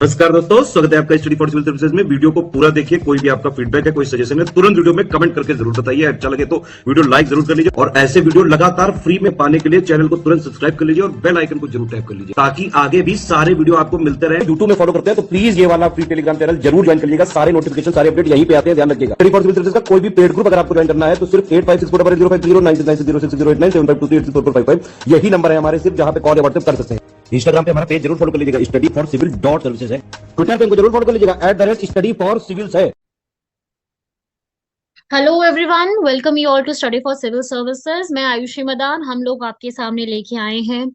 नमस्कार दोस्तों, स्वागत है आपका स्टडी फॉर सिविल सर्विसेज में। वीडियो को पूरा देखिए। कोई भी आपका फीडबैक है, कोई सजेशन है, तुरंत वीडियो में कमेंट करके जरूर बताइए। अच्छा लगे तो वीडियो लाइक जरूर कर लीजिए और ऐसे वीडियो लगातार फ्री में पाने के लिए चैनल को तुरंत सब्सक्राइब कर लीजिए और बेल आइकन को जरूर टैप कर लीजिए ताकि आगे भी सारे वीडियो आपको मिलते रहे। यूट्यूब में फॉलो करते हैं तो प्लीज ये वाला फ्री टेलीग्राम चैनल जरूर ज्वाइन कर लीजिएगा। सारे नोटिफिकेशन, सारे अपडेट यहीं पे आते हैं, ध्यान रखिएगा। स्टडी फॉर सिविल सर्विसेज का कोई भी पेड ग्रुप अगर आपको ज्वाइन करना है तो सिर्फ 85649096060897523455 यही नंबर है हमारे, सिर्फ जहां पे कॉल या व्हाट्सएप कर सकते हैं। इंस्टाग्राम पे हमारा पेज जरूर फॉलो कर लीजिएगा, स्टडी फॉर सिविल .सर्विसेज है। ट्विटर पे इनको जरूर फॉलो कर लीजिएगा, @स्टडी फॉर सिविल्स है। Hello everyone, welcome you all to Study for Civil Services. मैं आयुषी मदान। हम लोग आपके सामने लेके आए हैं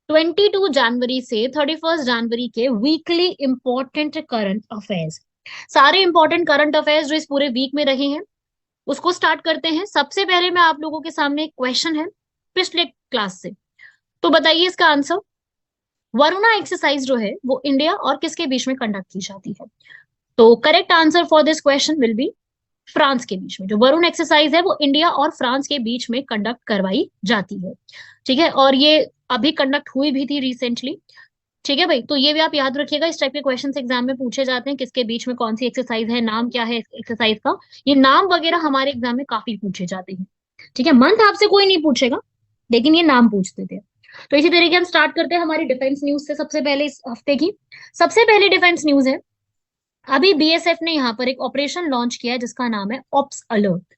22 जनवरी से 31 जनवरी के वीकली इंपॉर्टेंट करंट अफेयर्स। सारे इंपॉर्टेंट करंट अफेयर्स जो इस पूरे वीक में रहे हैं उसको स्टार्ट करते हैं। सबसे पहले मैं आप लोगों के सामने एक क्वेश्चन है पिछले क्लास से, तो बताइए इसका आंसर। वरुणा एक्सरसाइज जो है वो इंडिया और किसके बीच में कंडक्ट की जाती है? तो correct answer for this question will be France के बीच में। जो वरुण एक्सरसाइज है वो इंडिया और फ्रांस के बीच में कंडक्ट करवाई जाती है। ठीक है, और ये अभी कंडक्ट हुई भी थी रिसेंटली। ठीक है भाई, तो ये भी आप याद रखिएगा। इस टाइप के क्वेश्चन एग्जाम में पूछे जाते हैं, किसके बीच में कौन सी एक्सरसाइज है, नाम क्या है एक्सरसाइज का। ये नाम वगैरह हमारे एग्जाम में काफी पूछे जाते हैं। ठीक है, मंथ आपसे कोई नहीं पूछेगा लेकिन ये नाम पूछते थे। तो इसी तरीके हम स्टार्ट करते हैं हमारी डिफेंस न्यूज से। सबसे पहले इस हफ्ते की सबसे पहली डिफेंस न्यूज है, अभी बीएसएफ ने यहाँ पर एक ऑपरेशन लॉन्च किया है जिसका नाम है ऑप्स अलर्ट।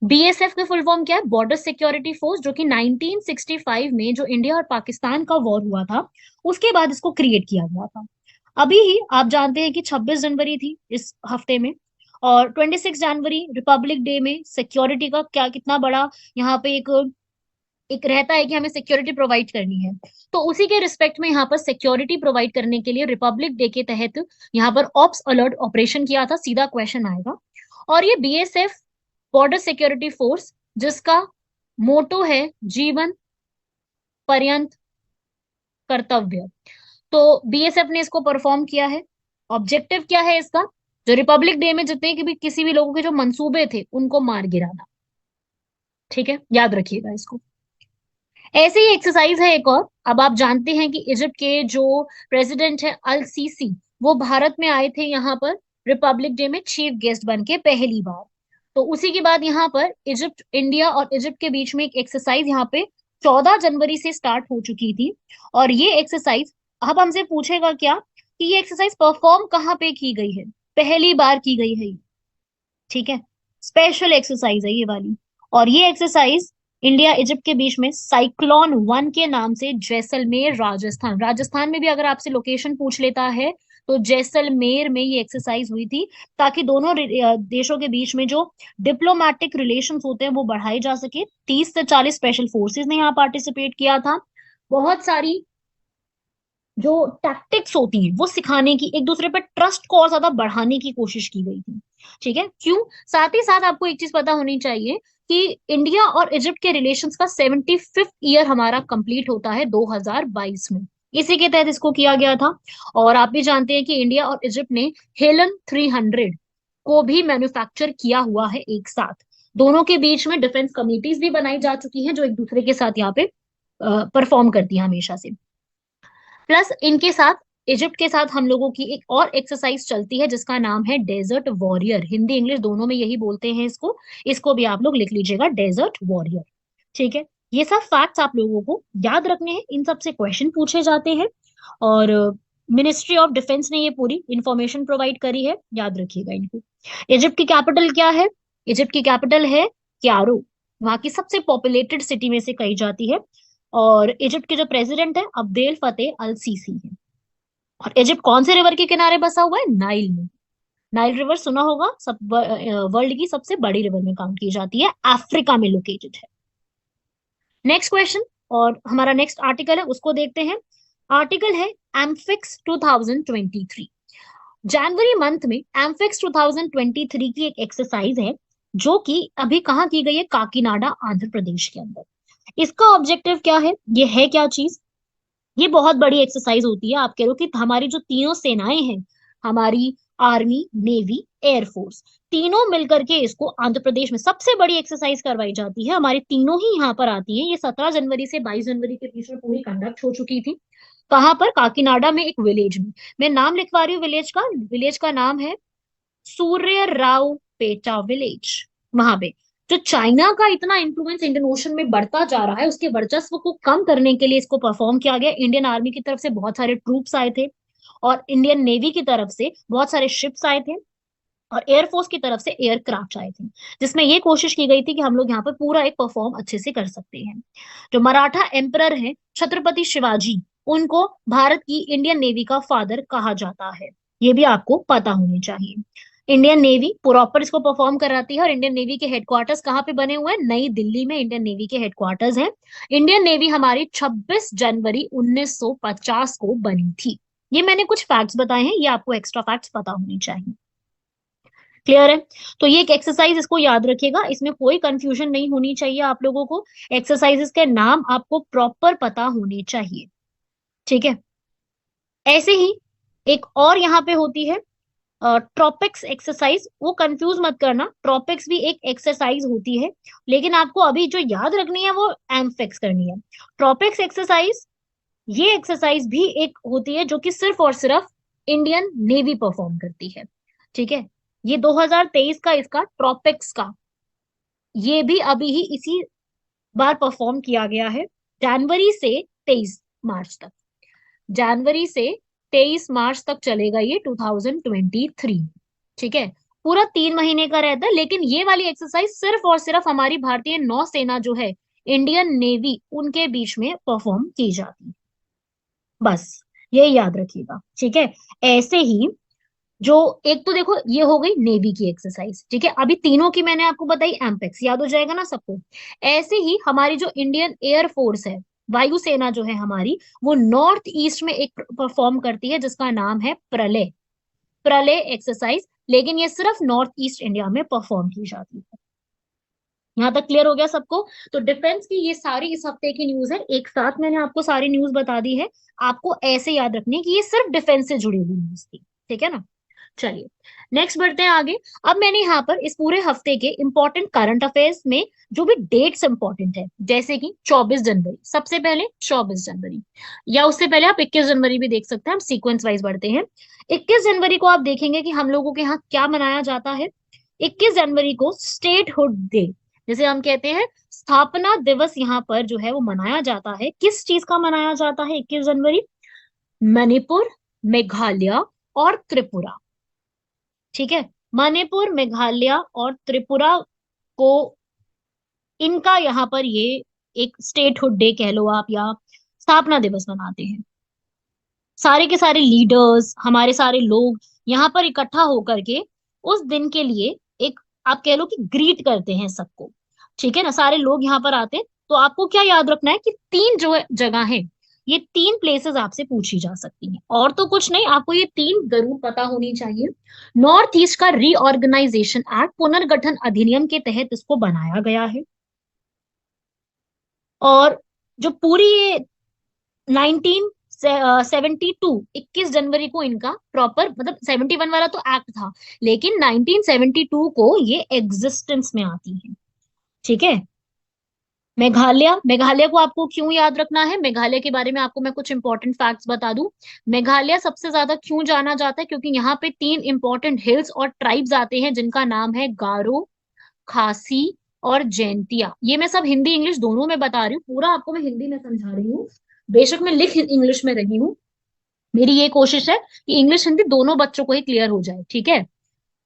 बीएसएफ का फुल फॉर्म क्या है? बॉर्डर सिक्योरिटी फोर्स, जो कि 1965 में जो इंडिया और पाकिस्तान का वॉर हुआ था उसके बाद इसको क्रिएट किया गया था। अभी ही आप जानते हैं कि 26 जनवरी थी इस हफ्ते में, और 26 जनवरी रिपब्लिक डे में सिक्योरिटी का क्या कितना बड़ा यहाँ पे एक एक रहता है कि हमें सिक्योरिटी प्रोवाइड करनी है। तो उसी के रिस्पेक्ट में यहाँ पर सिक्योरिटी प्रोवाइड करने के लिए रिपब्लिक डे के तहत यहाँ पर ऑप्स अलर्ट ऑपरेशन किया था। सीधा क्वेश्चन आएगा। और ये बीएसएफ बॉर्डर सिक्योरिटी फोर्स, जिसका मोटो है जीवन पर्यंत कर्तव्य, तो बीएसएफ ने इसको परफॉर्म किया है। ऑब्जेक्टिव क्या है इसका? जो रिपब्लिक डे में जितने भी किसी भी लोगों के जो मंसूबे थे उनको मार गिराना। ठीक है, याद रखिएगा इसको। ऐसे ही एक्सरसाइज है एक और। अब आप जानते हैं कि इजिप्ट के जो प्रेसिडेंट है अल सीसी, वो भारत में आए थे यहाँ पर रिपब्लिक डे में चीफ गेस्ट बन के पहली बार। तो उसी के बाद यहाँ पर इजिप्ट, इंडिया और इजिप्ट के बीच में एक एक्सरसाइज यहाँ पे 14 जनवरी से स्टार्ट हो चुकी थी। और ये एक्सरसाइज अब हमसे पूछेगा क्या कि ये एक्सरसाइज परफॉर्म कहाँ पे की गई है? पहली बार की गई है ये। ठीक है, स्पेशल एक्सरसाइज है ये वाली। और ये एक्सरसाइज इंडिया इजिप्ट के बीच में साइक्लोन 1 के नाम से जैसलमेर राजस्थान, राजस्थान में भी अगर आपसे लोकेशन पूछ लेता है तो जैसलमेर में ये एक्सरसाइज हुई थी, ताकि दोनों देशों के बीच में जो डिप्लोमेटिक रिलेशंस होते हैं वो बढ़ाए जा सके। 30 से 40 स्पेशल फोर्सेस ने यहाँ पार्टिसिपेट किया था। बहुत सारी जो टैक्टिक्स होती हैं वो सिखाने की, एक दूसरे पर ट्रस्ट को और ज्यादा बढ़ाने की कोशिश की गई थी। ठीक है, क्यों? साथ ही साथ आपको एक चीज पता होनी चाहिए कि इंडिया और इजिप्ट के रिलेशंस का 75th ईयर हमारा कंप्लीट होता है 2022 में। इसी के तहत इसको किया गया था। और आप भी जानते हैं कि इंडिया और इजिप्ट ने हेलन 300 को भी मैन्युफैक्चर किया हुआ है एक साथ। दोनों के बीच में डिफेंस कमिटीज भी बनाई जा चुकी हैं जो एक दूसरे के साथ यहाँ पे परफॉर्म करती है हमेशा से। प्लस इनके साथ इजिप्ट के साथ हम लोगों की एक और एक्सरसाइज चलती है जिसका नाम है डेजर्ट वॉरियर। हिंदी इंग्लिश दोनों में यही बोलते हैं इसको। इसको भी आप लोग लिख लीजिएगा, डेजर्ट वॉरियर। ठीक है, ये सब फैक्ट्स आप लोगों को याद रखने हैं, इन सब से क्वेश्चन पूछे जाते हैं। और मिनिस्ट्री ऑफ डिफेंस ने ये पूरी इंफॉर्मेशन प्रोवाइड करी है, याद रखिएगा इनको। इजिप्ट की कैपिटल क्या है? इजिप्ट की कैपिटल है क्यारो। वहां की सबसे पॉपुलेटेड सिटी में से कही जाती है। और इजिप्ट के जो प्रेसिडेंट है अब्देल फतेह अल सीसी है। और इजिप्ट कौन से रिवर के किनारे बसा हुआ है? नाइल में। नाइल रिवर सुना होगा, सब वर्ल्ड की सबसे बड़ी रिवर में काउंट की जाती है, अफ्रीका में लोकेटेड है। नेक्स्ट क्वेश्चन और हमारा नेक्स्ट आर्टिकल है उसको देखते हैं। आर्टिकल है एमफिक्स 2023। जनवरी मंथ में एमफिक्स 2023 की एक एक्सरसाइज है जो कि अभी कहाँ की गई है? काकीनाडा, आंध्र प्रदेश के अंदर। इसका ऑब्जेक्टिव क्या है? ये है क्या चीज? ये बहुत बड़ी एक्सरसाइज होती है। आप कह रहे हो कि हमारी जो तीनों सेनाएं हैं, हमारी आर्मी, नेवी, एयरफोर्स, तीनों मिलकर के इसको आंध्र प्रदेश में सबसे बड़ी एक्सरसाइज करवाई जाती है। हमारी तीनों ही यहाँ पर आती हैं। ये 17 जनवरी से 22 जनवरी के बीच में पूरी कंडक्ट हो चुकी थी। कहाँ पर? काकीनाडा में एक विलेज में। मैं नाम लिखवा रही हूँ विलेज का नाम है सूर्य राव पेटा विलेज। वहां पे जो चाइना का इतना इन्फ्लुएंस इंडियन ओशन में बढ़ता जा रहा है, उसके वर्चस्व को कम करने के लिए इसको परफॉर्म किया गया। इंडियन आर्मी की तरफ से बहुत सारे ट्रूप्स आए थे, और इंडियन नेवी की तरफ से बहुत सारे शिप्स आए थे, और एयरफोर्स की तरफ से एयरक्राफ्ट आए थे, जिसमें ये कोशिश की गई थी कि हम लोग यहाँ पर पूरा एक परफॉर्म अच्छे से कर सकते हैं। जो मराठा एम्परर है छत्रपति शिवाजी, उनको भारत की इंडियन नेवी का फादर कहा जाता है। ये भी आपको पता होनी चाहिए। इंडियन नेवी प्रॉपर इसको परफॉर्म कराती है, और इंडियन नेवी के हेडक्वार्टर्स कहाँ पे बने हुए हैं? नई दिल्ली में इंडियन नेवी के हेडक्वार्टर्स हैं। इंडियन नेवी हमारी 26 जनवरी 1950 को बनी थी। ये मैंने कुछ फैक्ट्स बताए हैं, ये आपको एक्स्ट्रा फैक्ट्स पता होनी चाहिए। क्लियर है? तो ये एक एक्सरसाइज, इसको याद रखिएगा, इसमें कोई कंफ्यूजन नहीं होनी चाहिए आप लोगों को। एक्सरसाइजेस के नाम आपको प्रॉपर पता होने चाहिए, ठीक है? ऐसे ही एक और यहाँ पे होती है ट्रॉपिक्स एक्सरसाइज। वो कंफ्यूज मत करना, ट्रॉपिक्स भी एक एक्सरसाइज होती है, लेकिन आपको अभी जो याद रखनी है वो एम्फेक्स करनी है। ट्रॉपिक्स एक्सरसाइज, ये एक्सरसाइज भी एक होती है जो कि सिर्फ और सिर्फ इंडियन नेवी परफॉर्म करती है, ठीक है? ये 2023 का इसका ट्रॉपिक्स का, ये भी अभी ही इसी बार परफॉर्म किया गया है, जनवरी से 23 मार्च तक। जनवरी से 23 मार्च तक चलेगा ये 2023, ठीक है? पूरा 3 महीने का रहता है, लेकिन ये वाली एक्सरसाइज सिर्फ और सिर्फ हमारी भारतीय नौसेना जो है, इंडियन नेवी, उनके बीच में परफॉर्म की जाती है। बस ये याद रखिएगा, ठीक है? ऐसे ही जो एक तो देखो ये हो गई नेवी की एक्सरसाइज, ठीक है? अभी तीनों की मैंने आपको बताई, एम्पेक्स याद हो जाएगा ना सबको। ऐसे ही हमारी जो इंडियन एयर फोर्स है, वायुसेना जो है हमारी, वो नॉर्थ ईस्ट में एक परफॉर्म करती है जिसका नाम है प्रलय। प्रलय एक्सरसाइज, लेकिन ये सिर्फ नॉर्थ ईस्ट इंडिया में परफॉर्म की जाती है। यहाँ तक क्लियर हो गया सबको? तो डिफेंस की ये सारी इस हफ्ते की न्यूज है, एक साथ मैंने आपको सारी न्यूज बता दी है। आपको ऐसे याद रखनी है कि ये सिर्फ डिफेंस से जुड़ी हुई न्यूज थी, ठीक है ना? चलिए नेक्स्ट बढ़ते हैं आगे। अब मैंने यहाँ पर इस पूरे हफ्ते के इंपॉर्टेंट करंट अफेयर्स में जो भी डेट्स इंपॉर्टेंट है, जैसे कि 24 जनवरी, सबसे पहले 24 जनवरी, या उससे पहले आप 21 जनवरी भी देख सकते हैं, हम सीक्वेंस वाइज बढ़ते हैं। 21 जनवरी को आप देखेंगे कि हम लोगों के यहाँ क्या मनाया जाता है। 21 जनवरी को स्टेटहुड डे, जैसे हम कहते हैं स्थापना दिवस, यहाँ पर जो है वो मनाया जाता है। किस चीज का मनाया जाता है 21 जनवरी? मणिपुर, मेघालय और त्रिपुरा, ठीक है? मणिपुर, मेघालय और त्रिपुरा को, इनका यहाँ पर ये एक स्टेटहुड डे कह लो आप, या स्थापना दिवस मनाते हैं। सारे के सारे लीडर्स, हमारे सारे लोग यहाँ पर इकट्ठा होकर के उस दिन के लिए एक, आप कह लो कि ग्रीट करते हैं सबको, ठीक है ना? सारे लोग यहाँ पर आते हैं। तो आपको क्या याद रखना है कि तीन जो जगह है, ये तीन प्लेसेस आपसे पूछी जा सकती हैं, और तो कुछ नहीं, आपको ये तीन जरूर पता होनी चाहिए। नॉर्थ ईस्ट का रीऑर्गेनाइजेशन एक्ट, पुनर्गठन अधिनियम के तहत इसको बनाया गया है। और जो पूरी ये 1972, 21 जनवरी को इनका प्रॉपर, मतलब 71 वाला तो एक्ट था, लेकिन 1972 को ये एग्जिस्टेंस में आती है, ठीक है? मेघालय, मेघालय को आपको क्यों याद रखना है? मेघालय के बारे में आपको मैं कुछ इंपॉर्टेंट फैक्ट्स बता दूं। मेघालय सबसे ज्यादा क्यों जाना जाता है? क्योंकि यहाँ पे तीन इंपॉर्टेंट हिल्स और ट्राइब्स आते हैं जिनका नाम है गारो, खासी और जैंतिया। ये मैं सब हिंदी इंग्लिश दोनों में बता रही हूँ, पूरा आपको मैं हिंदी में समझा रही हूँ। बेशक मैं लिख इंग्लिश में रही हूँ, मेरी ये कोशिश है कि इंग्लिश हिंदी दोनों बच्चों को ही क्लियर हो जाए, ठीक है?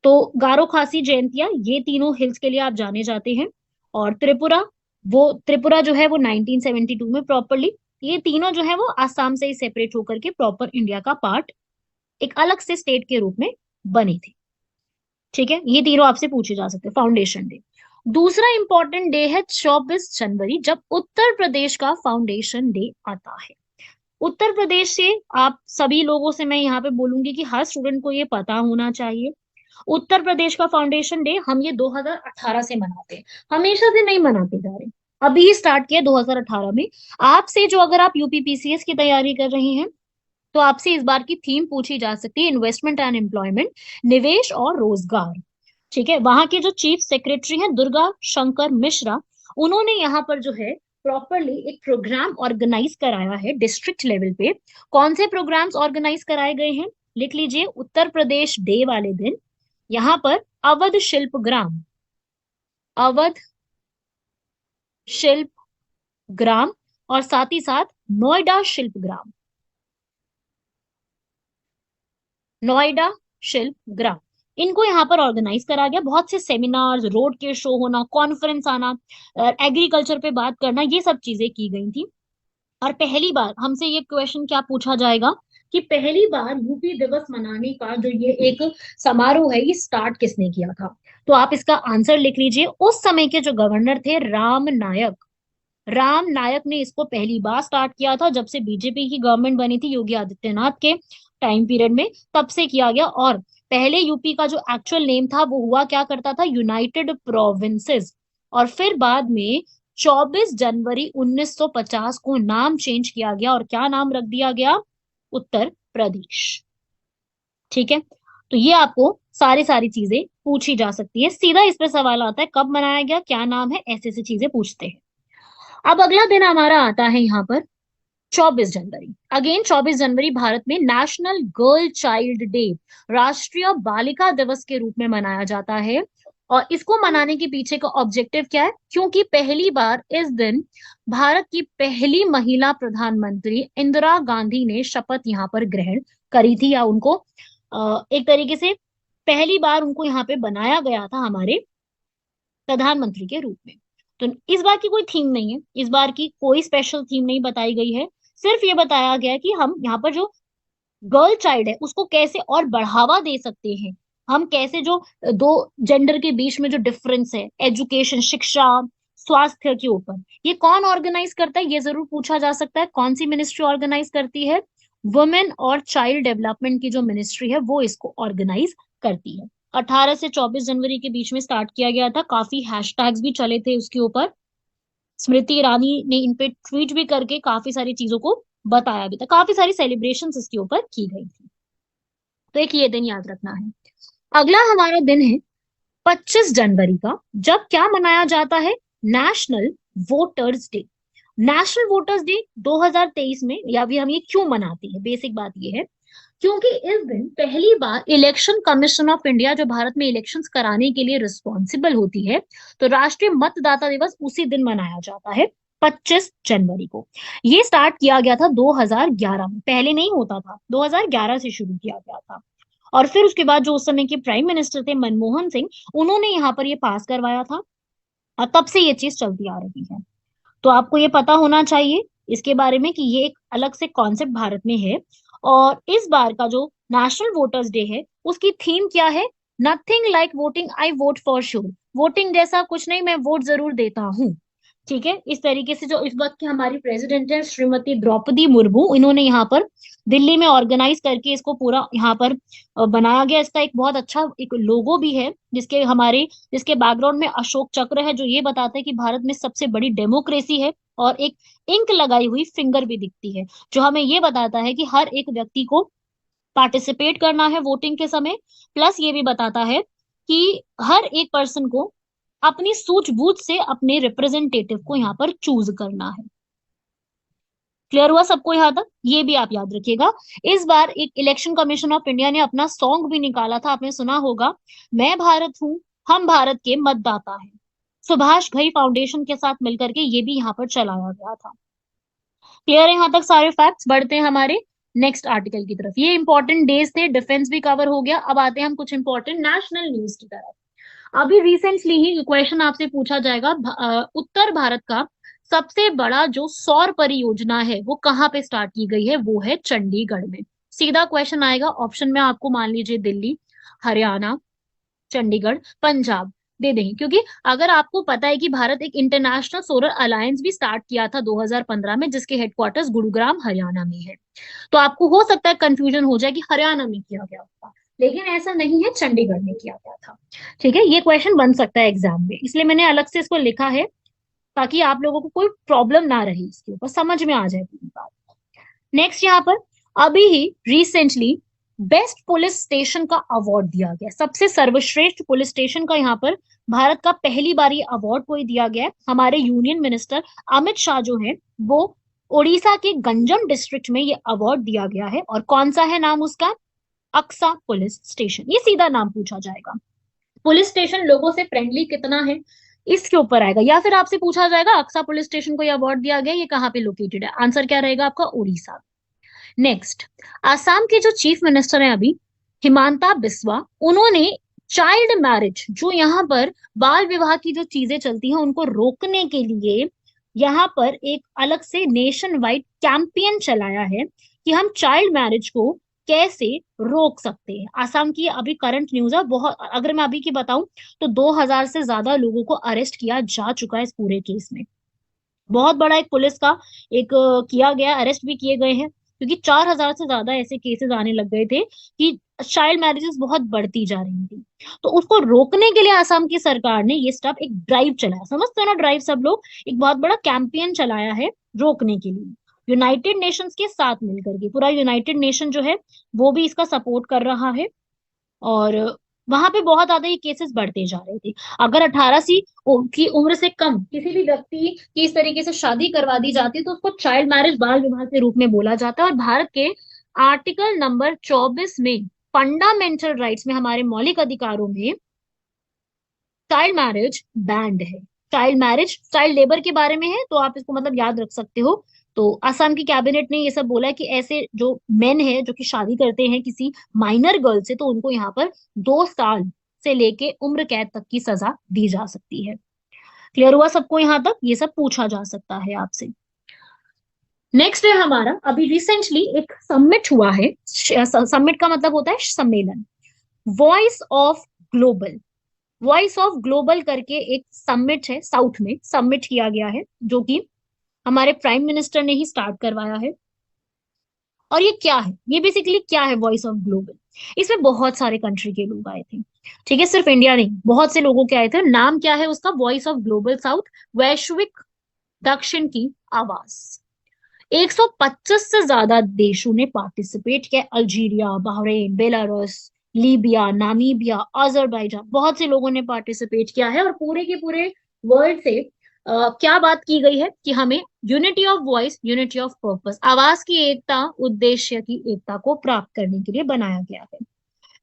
तो गारो, खासी, जैंतिया, ये तीनों हिल्स के लिए आप जाने जाते हैं। और त्रिपुरा, वो त्रिपुरा जो है वो 1972 में प्रॉपरली, ये तीनों जो है वो आसाम से ही सेपरेट होकर के प्रॉपर इंडिया का पार्ट, एक अलग से स्टेट के रूप में बने थे, ठीक है? ये तीनों आपसे पूछे जा सकते हैं। फाउंडेशन डे, दूसरा इंपॉर्टेंट डे है 24 जनवरी, जब उत्तर प्रदेश का फाउंडेशन डे आता है। उत्तर प्रदेश से आप सभी लोगों से मैं यहाँ पे बोलूंगी कि हर स्टूडेंट को ये पता होना चाहिए। उत्तर प्रदेश का फाउंडेशन डे हम ये 2018 से मनाते हैं, हमेशा से नहीं मनाते जा रहे, अभी स्टार्ट किया 2018 में। आपसे जो, अगर आप यूपीपीसीएस की तैयारी कर रहे हैं, तो आपसे इस बार की थीम पूछी जा सकती है इन्वेस्टमेंट एंड एम्प्लॉयमेंट, निवेश और रोजगार, ठीक है? वहां के जो चीफ सेक्रेटरी हैं दुर्गा शंकर मिश्रा, उन्होंने यहाँ पर जो है प्रॉपरली एक प्रोग्राम ऑर्गेनाइज कराया है डिस्ट्रिक्ट लेवल पे। कौन से प्रोग्राम्स ऑर्गेनाइज कराए गए हैं, लिख लीजिए। उत्तर प्रदेश डे वाले दिन यहाँ पर अवध शिल्प ग्राम, अवध शिल्प ग्राम, और साथ ही साथ नोएडा शिल्प ग्राम, नोएडा शिल्प ग्राम, इनको यहाँ पर ऑर्गेनाइज करा गया। बहुत से सेमिनार्स, रोड के शो होना, कॉन्फ्रेंस आना, एग्रीकल्चर पे बात करना, ये सब चीजें की गई थी। और पहली बार हमसे ये क्वेश्चन क्या पूछा जाएगा कि पहली बार यूपी दिवस मनाने का जो ये एक समारोह है, ये स्टार्ट किसने किया था। तो आप इसका आंसर लिख लीजिए। उस समय के जो गवर्नर थे राम नायक, राम नायक ने इसको पहली बार स्टार्ट किया था जब से बीजेपी की गवर्नमेंट बनी थी योगी आदित्यनाथ के टाइम पीरियड में, तब से किया गया। और पहले यूपी का जो एक्चुअल नेम था वो हुआ क्या करता था, यूनाइटेड प्रोविंसेस, और फिर बाद में 24 जनवरी 1950 को नाम चेंज किया गया और क्या नाम रख दिया गया, उत्तर प्रदेश। ठीक है, तो ये आपको सारी चीजें पूछी जा सकती है। सीधा इस पे सवाल आता है कब मनाया गया, क्या नाम है, ऐसे ऐसी चीजें पूछते हैं। अब अगला दिन हमारा आता है यहाँ पर 24 जनवरी। अगेन 24 जनवरी भारत में नेशनल गर्ल चाइल्ड डे, राष्ट्रीय बालिका दिवस के रूप में मनाया जाता है। और इसको मनाने के पीछे का ऑब्जेक्टिव क्या है, क्योंकि पहली बार इस दिन भारत की पहली महिला प्रधानमंत्री इंदिरा गांधी ने शपथ यहाँ पर ग्रहण करी थी, या उनको एक तरीके से पहली बार उनको यहाँ पे बनाया गया था हमारे प्रधानमंत्री के रूप में। तो इस बार की कोई थीम नहीं है, इस बार की कोई स्पेशल थीम नहीं बताई गई है। सिर्फ ये बताया गया है कि हम यहाँ पर जो गर्ल चाइल्ड है उसको कैसे और बढ़ावा दे सकते हैं, हम कैसे जो दो जेंडर के बीच में जो डिफरेंस है, एजुकेशन, शिक्षा, स्वास्थ्य के ऊपर, ये कौन ऑर्गेनाइज करता है, ये जरूर पूछा जा सकता है। कौन सी मिनिस्ट्री ऑर्गेनाइज करती है, वुमेन और चाइल्ड डेवलपमेंट की जो मिनिस्ट्री है वो इसको ऑर्गेनाइज करती है। 18 से 24 जनवरी के बीच में स्टार्ट किया गया था, काफी हैशटैग्स भी चले थे उसके ऊपर। स्मृति ईरानी ने इन पे ट्वीट भी करके काफी सारी चीजों को बताया भी था, काफी सारी सेलिब्रेशंस इसके ऊपर की गई थी। तो एक ये दिन याद रखना है। अगला हमारा दिन है 25 जनवरी का, जब क्या मनाया जाता है, national voters day. National voters day 2023 में, या भी हम ये क्यों मनाते हैं, बेसिक बात ये है क्योंकि इस दिन पहली बार इलेक्शन कमीशन ऑफ इंडिया, जो भारत में इलेक्शंस कराने के लिए रिस्पॉन्सिबल होती है, तो राष्ट्रीय मतदाता दिवस उसी दिन मनाया जाता है 25 जनवरी को। ये स्टार्ट किया गया था 2011 में, पहले नहीं होता था, 2011 से शुरू किया गया था। और फिर उसके बाद जो उस समय के प्राइम मिनिस्टर थे मनमोहन सिंह, उन्होंने यहाँ पर ये पास करवाया था, और तब से ये चीज चलती आ रही है। तो आपको ये पता होना चाहिए इसके बारे में कि ये एक अलग से कॉन्सेप्ट भारत में है। और इस बार का जो नेशनल वोटर्स डे है उसकी थीम क्या है, nothing like voting, I vote for sure. Voting जैसा कुछ नहीं, मैं वोट जरूर देता हूँ। ठीक है, इस तरीके से जो इस वक्त की हमारी प्रेसिडेंट है श्रीमती द्रौपदी मुर्मू, इन्होंने यहाँ पर दिल्ली में ऑर्गेनाइज करके इसको पूरा यहाँ पर बनाया गया। इसका एक बहुत अच्छा एक लोगो भी है, जिसके बैकग्राउंड में अशोक चक्र है, जो ये बताता है कि भारत में सबसे बड़ी डेमोक्रेसी है। और एक इंक लगाई हुई फिंगर भी दिखती है, जो हमें ये बताता है कि हर एक व्यक्ति को पार्टिसिपेट करना है वोटिंग के समय। प्लस ये भी बताता है कि हर एक पर्सन को अपनी सूझबूझ से अपने रिप्रेजेंटेटिव को यहाँ पर चूज करना है। क्लियर हुआ सबको यहाँ तक, ये भी आप याद रखिएगा। इस बार एक इलेक्शन कमीशन ऑफ इंडिया ने अपना सॉन्ग भी निकाला था, आपने सुना होगा, मैं भारत हूँ, हम भारत के मतदाता हैं। सुभाष घई फाउंडेशन के साथ मिलकर के ये भी यहाँ पर चलाया गया था। क्लियर है यहाँ तक सारे फैक्ट्स। बढ़ते हैं हमारे नेक्स्ट आर्टिकल की तरफ। ये इंपॉर्टेंट डेज थे, डिफेंस भी कवर हो गया। अब आते हैं हम कुछ इंपॉर्टेंट नेशनल न्यूज की तरफ। अभी रिसेंटली ही क्वेश्चन आपसे पूछा जाएगा, उत्तर भारत का सबसे बड़ा जो सौर परियोजना है वो कहाँ पे स्टार्ट की गई है, वो है चंडीगढ़ में। सीधा क्वेश्चन आएगा, ऑप्शन में आपको मान लीजिए दिल्ली, हरियाणा, चंडीगढ़, पंजाब दे देंगे, क्योंकि अगर आपको पता है कि भारत एक इंटरनेशनल सोलर अलायंस भी स्टार्ट किया था 2015 में, जिसके हेडक्वार्टर्स गुरुग्राम हरियाणा में है। तो आपको हो सकता है कंफ्यूजन हो जाए कि हरियाणा में किया गया होगा, लेकिन ऐसा नहीं है, चंडीगढ़ में किया गया था। ठीक है, ये क्वेश्चन बन सकता है एग्जाम में, इसलिए मैंने अलग से इसको लिखा है ताकि आप लोगों को कोई प्रॉब्लम ना रहे, इसके ऊपर समझ में आ जाए पूरी बात। नेक्स्ट यहाँ पर अभी ही रिसेंटली बेस्ट पुलिस स्टेशन का अवार्ड दिया गया, सबसे सर्वश्रेष्ठ पुलिस स्टेशन का यहाँ पर भारत का पहली बार ये अवार्ड को दिया गया है। हमारे यूनियन मिनिस्टर अमित शाह जो है वो ओडिशा के गंजम डिस्ट्रिक्ट में ये अवार्ड दिया गया है। और कौन सा है नाम उसका? Aksa police station. ये सीधा नाम पूछा जाएगा। पुलिस स्टेशन लोगों से फ्रेंडली कितना है इसके ऊपर आएगा। या फिर आपसे पूछा जाएगा अक्सा पुलिस स्टेशन को ये अवार्ड दिया गया, ये कहाँ पे लोकेटेड है? आंसर क्या रहेगा आपका? उड़ीसा। नेक्स्ट, आसाम के जो चीफ मिनिस्टर हैं अभी, हिमांता बिस्वा, उन्होंने चाइल्ड मैरिज, जो यहाँ पर बाल विवाह की जो चीजें चलती हैं उनको रोकने के लिए यहाँ पर एक अलग से नेशन वाइड कैंपेन चलाया है कि हम चाइल्ड मैरिज को कैसे रोक सकते हैं। आसाम की अभी करंट न्यूज है, बहुत, अगर मैं अभी की बताऊं तो 2000 से ज्यादा लोगों को अरेस्ट किया जा चुका है इस पूरे केस में। बहुत बड़ा एक पुलिस का एक किया गया, अरेस्ट भी किए गए हैं, क्योंकि 4000 से ज्यादा ऐसे केसेस आने लग गए थे कि चाइल्ड मैरिजेस बहुत बढ़ती जा रही थी। तो उसको रोकने के लिए आसाम की सरकार ने ये स्टेप, एक ड्राइव चलाया, समझते हो ना ड्राइव सब लोग, एक बहुत बड़ा कैंपेन चलाया है रोकने के लिए, यूनाइटेड नेशंस के साथ मिलकर के। पूरा यूनाइटेड नेशन जो है वो भी इसका सपोर्ट कर रहा है। और वहां पे बहुत ज्यादा ये केसेस बढ़ते जा रहे थे। अगर 18 की उम्र से कम किसी भी व्यक्ति की इस तरीके से शादी करवा दी जाती है तो उसको चाइल्ड मैरिज, बाल विवाह के रूप में बोला जाता है। और भारत के आर्टिकल नंबर 24 में, फंडामेंटल राइट्स में, हमारे मौलिक अधिकारों में चाइल्ड मैरिज बैंड है। चाइल्ड मैरिज चाइल्ड लेबर के बारे में है, तो आप इसको मतलब याद रख सकते हो। तो असम की कैबिनेट ने ये सब बोला है कि ऐसे जो मेन है जो कि शादी करते हैं किसी माइनर गर्ल से, तो उनको यहाँ पर 2 साल से लेके उम्र कैद तक की सजा दी जा सकती है। क्लियर हुआ सबको? यहाँ तक ये सब पूछा जा सकता है आपसे। नेक्स्ट है हमारा, अभी रिसेंटली एक समिट हुआ है। समिट का मतलब होता है सम्मेलन। Voice of global, voice of global करके एक समिट है, साउथ में समिट किया गया है, जो कि हमारे प्राइम मिनिस्टर ने ही स्टार्ट करवाया है। और ये क्या है, ये बेसिकली क्या है वॉइस ऑफ ग्लोबल? इसमें बहुत सारे कंट्री के लोग आए थे, ठीक है, सिर्फ इंडिया नहीं, बहुत से लोगों के आए थे। नाम क्या है उसका? वॉइस ऑफ ग्लोबल साउथ, वैश्विक दक्षिण की आवाज। 125 से ज्यादा देशों ने पार्टिसिपेट किया। Algeria, Bahrain, Belarus, Libya, Namibia, Azerbaijan, बहुत से लोगों ने पार्टिसिपेट किया है। और पूरे के पूरे वर्ल्ड से क्या बात की गई है कि हमें unity of voice, unity of purpose, आवाज की एकता, उद्देश्य की एकता को प्राप्त करने के लिए बनाया गया है।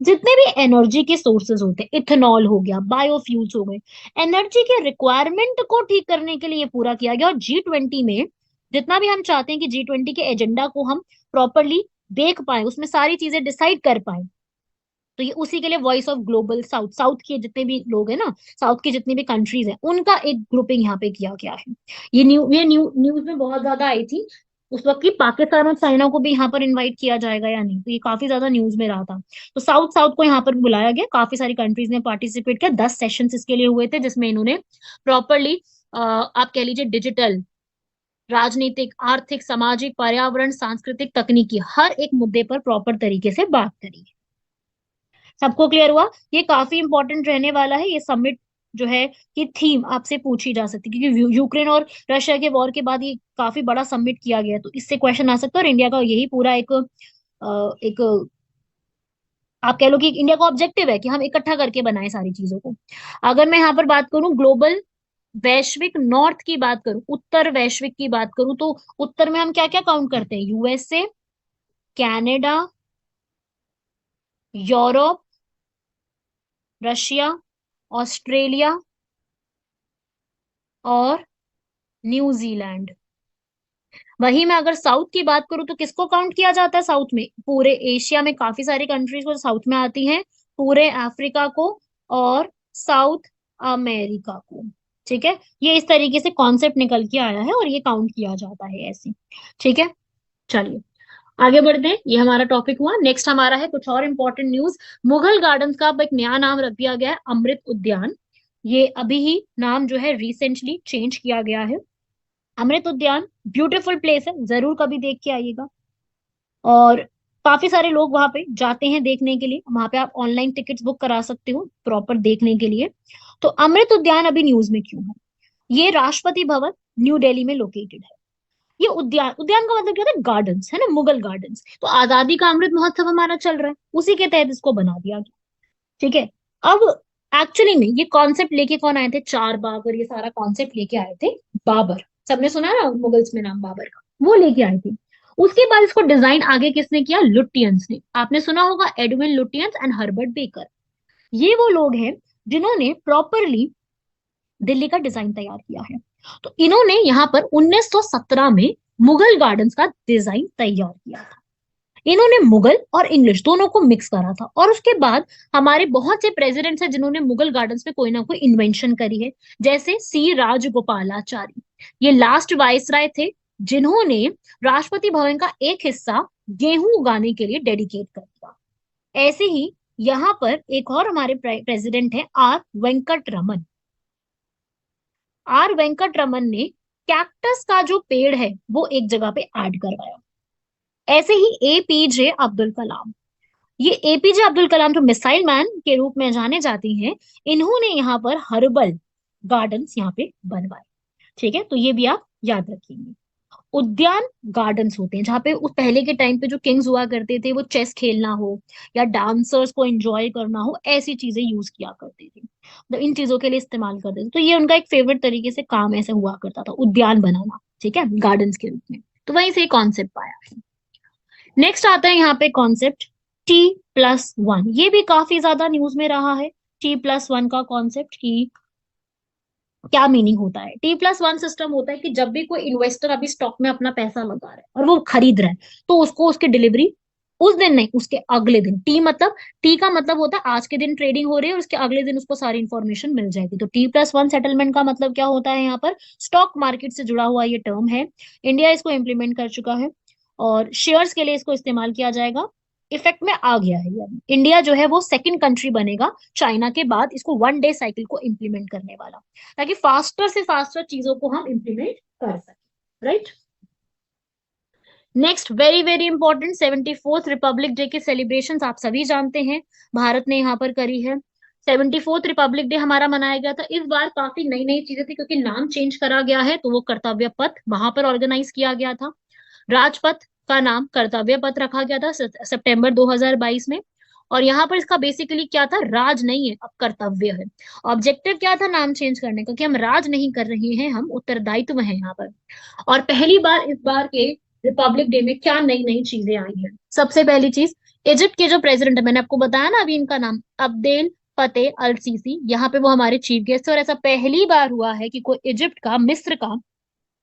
जितने भी एनर्जी के सोर्सेज होते हैं, इथेनॉल हो गया, बायोफ्यूल्स हो गए, एनर्जी के रिक्वायरमेंट को ठीक करने के लिए ये पूरा किया गया। और G20 में जितना भी हम चाहते हैं कि G20 के एजेंडा को हम प्रॉपरली देख पाए, उसमें सारी चीजें डिसाइड कर पाए, तो ये उसी के लिए voice of global south, south के जितने भी लोग हैं ना, साउथ की जितनी भी कंट्रीज हैं, उनका एक ग्रुपिंग यहाँ पे किया गया है। ये न्यूज में बहुत ज्यादा आई थी उस वक्त की, पाकिस्तान और चाइना को भी यहाँ पर इनवाइट किया जाएगा या नहीं, तो ये काफी ज्यादा न्यूज में रहा था। तो साउथ साउथ को यहाँ पर बुलाया गया, काफी सारी कंट्रीज ने पार्टिसिपेट किया, 10 सेशंस इसके लिए हुए थे, जिसमें इन्होंने प्रॉपरली आप कह लीजिए डिजिटल, राजनीतिक, आर्थिक, सामाजिक, पर्यावरण, सांस्कृतिक, तकनीकी, हर एक मुद्दे पर प्रॉपर तरीके से बात करी। सबको क्लियर हुआ? ये काफी इंपॉर्टेंट रहने वाला है ये समिट जो है, कि थीम आपसे पूछी जा सकती है, क्योंकि यूक्रेन और रशिया के वॉर के बाद ये काफी बड़ा समिट किया गया है, तो इससे क्वेश्चन आ सकता है। और इंडिया का यही पूरा एक आप कह लो कि इंडिया का ऑब्जेक्टिव है कि हम इकट्ठा करके बनाए सारी चीजों को। अगर मैं यहाँ पर बात करूं ग्लोबल वैश्विक नॉर्थ की बात करूं, उत्तर वैश्विक की बात करूं, तो उत्तर में हम क्या क्या काउंट करते हैं? USA, Canada, Europe, Russia, Australia और न्यूजीलैंड। वहीं मैं अगर साउथ की बात करूं तो किसको काउंट किया जाता है साउथ में? पूरे एशिया में काफी सारी कंट्रीज को साउथ में आती हैं, पूरे अफ्रीका को और साउथ अमेरिका को। ठीक है, ये इस तरीके से कॉन्सेप्ट निकल के आया है और ये काउंट किया जाता है ऐसे। ठीक है, चलिए आगे बढ़ते हैं। ये हमारा टॉपिक हुआ। नेक्स्ट हमारा है कुछ और इंपॉर्टेंट न्यूज। मुगल गार्डन्स का अब एक नया नाम रख दिया गया है, अमृत उद्यान। ये अभी ही नाम जो है रिसेंटली चेंज किया गया है। अमृत उद्यान ब्यूटीफुल प्लेस है, जरूर कभी देख के आइएगा। और काफी सारे लोग वहां पे जाते हैं देखने के लिए, वहां पे आप ऑनलाइन टिकट्स बुक करा सकते हो प्रॉपर देखने के लिए। तो अमृत उद्यान अभी न्यूज में क्यों है? ये राष्ट्रपति भवन न्यू दिल्ली में लोकेटेड है। ये उद्यान, उद्यान का मतलब क्या होता है? गार्डन्स, है ना, मुगल गार्डन्स। तो आजादी का अमृत महोत्सव हमारा चल रहा है, उसी के तहत इसको बना दिया गया। ठीक है। अब एक्चुअली में ये कॉन्सेप्ट लेके कौन आए थे? चार बाग और ये सारा कॉन्सेप्ट लेके आए थे बाबर। सबने सुना है ना मुगल्स में नाम बाबर का, वो लेके आए थे। उसके बाद इसको डिजाइन आगे किसने किया? लुटियंस ने। आपने सुना होगा Edwin Lutyens and Herbert baker. ये वो लोग हैं जिन्होंने प्रॉपरली दिल्ली का डिजाइन तैयार किया है। तो इन्होंने यहाँ पर 1917 में मुगल गार्डन्स का डिजाइन तैयार किया था। इन्होंने मुगल और इंग्लिश दोनों को मिक्स करा था। और उसके बाद हमारे बहुत से प्रेसिडेंट्स हैं जिन्होंने मुगल गार्डन्स में कोई ना कोई इन्वेंशन करी है, जैसे सी राजगोपालाचारी। ये लास्ट वायसराय थे जिन्होंने राष्ट्रपति भवन का एक हिस्सा गेहूं उगाने के लिए डेडिकेट कर दिया। ऐसे ही यहाँ पर एक और हमारे प्रेसिडेंट है आर वेंकट रमन। आर वेंकट रमन ने कैक्टस का जो पेड़ है वो एक जगह पे ऐड करवाया। ऐसे ही एपीजे अब्दुल कलाम, ये एपीजे अब्दुल कलाम जो मिसाइल मैन के रूप में जाने जाती हैं, इन्होंने यहाँ पर हर्बल गार्डन्स यहाँ पे बनवाए। ठीक है, तो ये भी आप याद रखेंगे। उद्यान गार्डन्स होते हैं जहाँ पे उस पहले के टाइम पे जो किंग्स हुआ करते थे, वो चेस खेलना हो या डांसर्स को एंजॉय करना हो, ऐसी चीजें यूज किया करते थे, तो इन चीजों के लिए इस्तेमाल करते थे। तो ये उनका एक फेवरेट तरीके से काम ऐसे हुआ करता था, उद्यान बनाना, ठीक है, गार्डन्स के रूप में। तो वहीं से कॉन्सेप्ट आया है। नेक्स्ट आता है यहाँ पे कॉन्सेप्ट T+1। ये भी काफी ज्यादा न्यूज में रहा है। T+1 का कॉन्सेप्ट की क्या मीनिंग होता है? T+1 सिस्टम होता है कि जब भी कोई इन्वेस्टर अभी स्टॉक में अपना पैसा लगा रहा है और वो खरीद रहा है, तो उसको उसकी डिलीवरी उस दिन नहीं, उसके अगले दिन। टी का मतलब होता है आज के दिन ट्रेडिंग हो रही है और उसके अगले दिन उसको सारी इंफॉर्मेशन मिल जाएगी। तो T+1 सेटलमेंट का मतलब क्या होता है? यहाँ पर स्टॉक मार्केट से जुड़ा हुआ ये टर्म है। इंडिया इसको इम्प्लीमेंट कर चुका है और शेयर्स के लिए इसको इस्तेमाल किया जाएगा। इफेक्ट में आ गया है। यानी इंडिया जो है वो सेकंड कंट्री बनेगा चाइना के बाद इसको 1 डे साइकिल को इम्प्लीमेंट करने वाला, ताकि फास्टर से फास्टर चीजों को हम इम्प्लीमेंट कर सकें। Right. Next very very important, 74th Republic day के सेलिब्रेशंस आप सभी जानते हैं, भारत ने यहाँ पर करी है। 74th रिपब्लिक डे हमारा मनाया गया था। इस बार काफी नई नई चीजें थी क्योंकि नाम चेंज करा गया है, तो वो कर्तव्य पथ वहां पर ऑर्गेनाइज किया गया था। राजपथ का नाम कर्तव्य पथ रखा गया था सितंबर 2022 में। और यहाँ पर इसका बेसिकली क्या था? राज नहीं है, अब कर्तव्य है। ऑब्जेक्टिव क्या था नाम चेंज करने का? कि हम राज नहीं कर रहे हैं, हम उत्तरदायित्व है यहाँ पर। और पहली बार इस बार के रिपब्लिक डे में क्या नई नई चीजें आई हैं? सबसे पहली चीज, इजिप्ट के जो प्रेसिडेंट है, मैंने आपको बताया ना अभी इनका नाम, अब्देल फतेह अल सीसी, यहाँ पे वो हमारे चीफ गेस्ट है। और ऐसा पहली बार हुआ है कि कोई इजिप्ट का, मिस्र का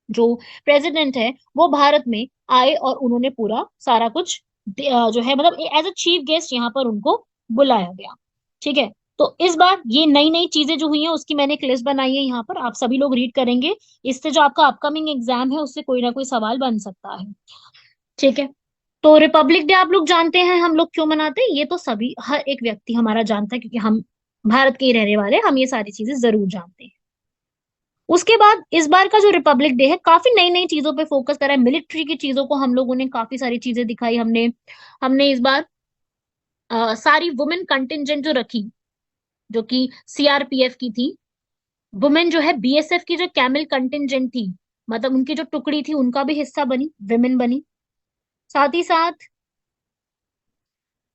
जो प्रेसिडेंट है वो भारत में आए और उन्होंने पूरा सारा कुछ जो है मतलब एज अ चीफ गेस्ट यहाँ पर उनको बुलाया गया। ठीक है। तो इस बार ये नई नई चीजें जो हुई हैं उसकी मैंने एक लिस्ट बनाई है यहाँ पर, आप सभी लोग रीड करेंगे। इससे जो आपका अपकमिंग एग्जाम है उससे कोई ना कोई सवाल बन सकता है। ठीक है। तो रिपब्लिक डे आप लोग जानते हैं हम लोग क्यों मनाते हैं? ये तो सभी, हर एक व्यक्ति हमारा जानता है क्योंकि हम भारत के ही रहने वाले हैं, हम ये सारी चीजें जरूर जानते हैं। उसके बाद इस बार का जो रिपब्लिक डे है काफी नई नई चीजों पे फोकस करा है। मिलिट्री की चीजों को हम लोगों ने काफी सारी चीजें दिखाई। हमने हमने इस बार सारी वुमेन कंटिजेंट जो रखी, जो कि सीआरपीएफ की थी, वुमेन जो है बीएसएफ की जो कैमल कंटिजेंट थी, मतलब उनकी जो टुकड़ी थी उनका भी हिस्सा बनी, विमेन बनी। साथ ही साथ